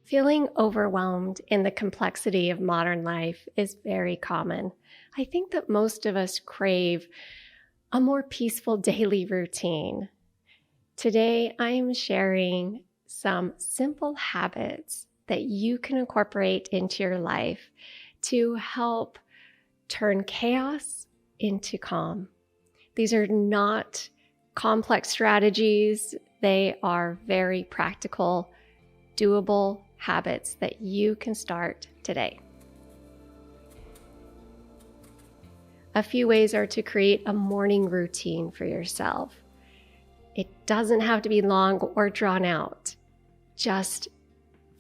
Feeling overwhelmed in the complexity of modern life is very common. I think that most of us crave a more peaceful daily routine. Today, I am sharing some simple habits that you can incorporate into your life to help turn chaos into calm. These are not complex strategies. They are very practical, doable habits that you can start today. A few ways are to create a morning routine for yourself. It doesn't have to be long or drawn out. Just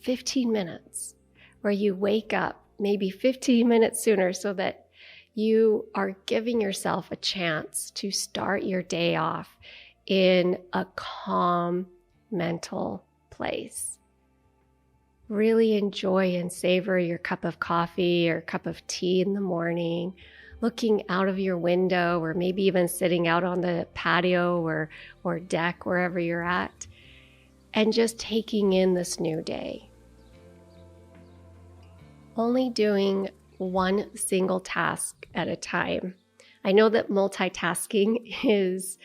15 minutes where you wake up maybe 15 minutes sooner so that you are giving yourself a chance to start your day off in a calm mental place. Really enjoy and savor your cup of coffee or cup of tea in the morning, looking out of your window or maybe even sitting out on the patio or deck, wherever you're at, and just taking in this new day. Only doing one single task at a time. I know that multitasking is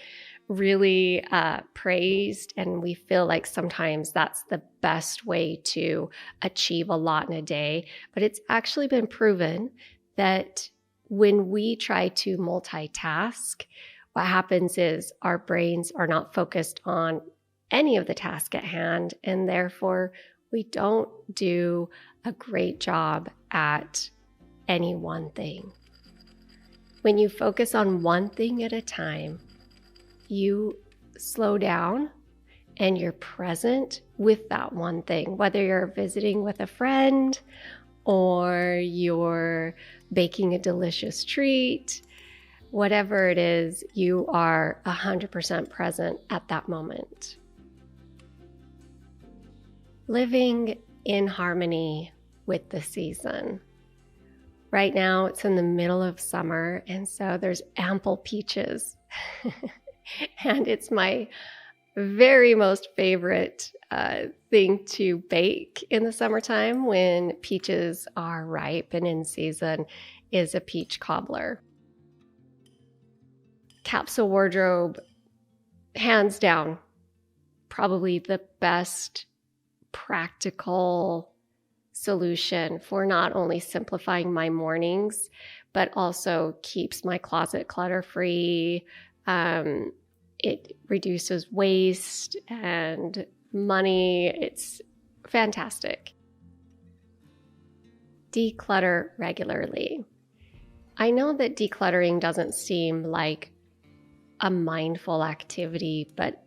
really praised, and we feel like sometimes that's the best way to achieve a lot in a day. But it's actually been proven that when we try to multitask, what happens is our brains are not focused on any of the task at hand, and therefore we don't do a great job at any one thing. When you focus on one thing at a time, you slow down and you're present with that one thing, whether you're visiting with a friend or you're baking a delicious treat, whatever it is, you are 100% present at that moment. Living in harmony with the season. Right now, it's in the middle of summer, and so there's ample peaches. And it's my very most favorite thing to bake in the summertime when peaches are ripe and in season is a peach cobbler. Capsule wardrobe, hands down, probably the best practical solution for not only simplifying my mornings, but also keeps my closet clutter-free. It reduces waste and money. It's fantastic. Declutter regularly. I know that decluttering doesn't seem like a mindful activity, but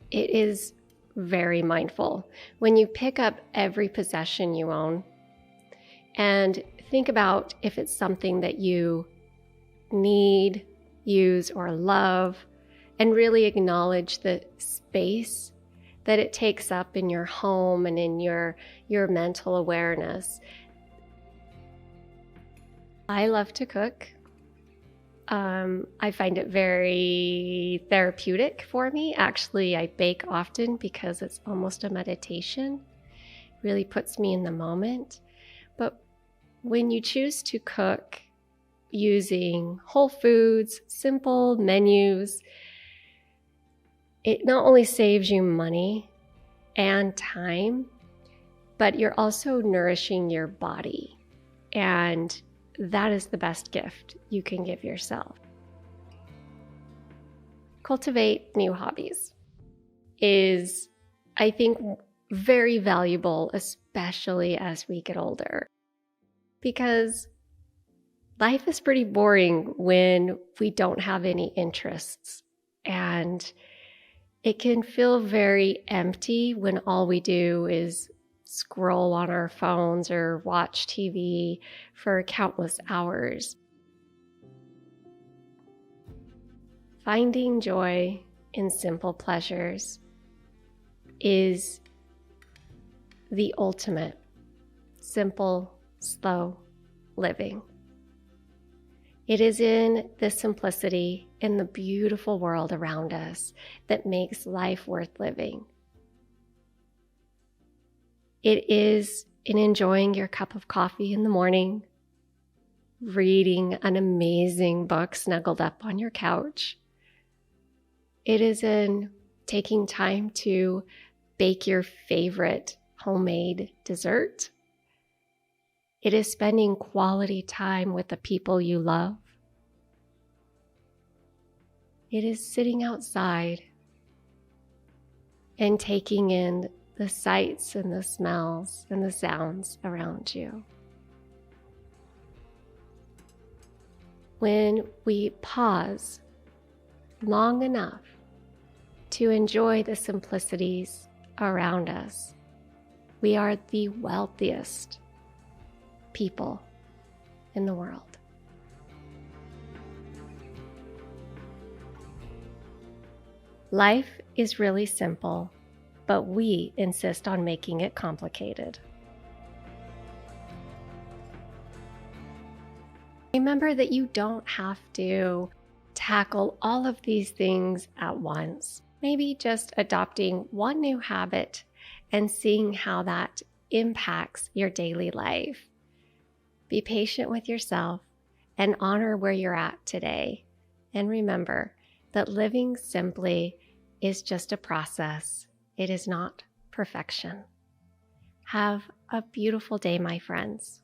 it is very mindful. When you pick up every possession you own and think about if it's something that you need, use, or love, and really acknowledge the space that it takes up in your home and in your mental awareness. I love to cook. I find it very therapeutic for me. Actually, I bake often because it's almost a meditation. It really puts me in the moment. But when you choose to cook using whole foods, simple menus, it not only saves you money and time, but you're also nourishing your body. And that is the best gift you can give yourself. Cultivate new hobbies is, I think, very valuable, especially as we get older. Because life is pretty boring when we don't have any interests. And it can feel very empty when all we do is scroll on our phones or watch TV for countless hours. Finding joy in simple pleasures is the ultimate simple, slow living. It is in the simplicity in the beautiful world around us that makes life worth living. It is in enjoying your cup of coffee in the morning, reading an amazing book snuggled up on your couch. It is in taking time to bake your favorite homemade dessert. It is spending quality time with the people you love. It is sitting outside and taking in the sights and the smells and the sounds around you. When we pause long enough to enjoy the simplicities around us, we are the wealthiest people in the world. Life is really simple, but we insist on making it complicated. Remember that you don't have to tackle all of these things at once. Maybe just adopting one new habit and seeing how that impacts your daily life. Be patient with yourself and honor where you're at today. And remember that living simply is just a process. It is not perfection. Have a beautiful day, my friends.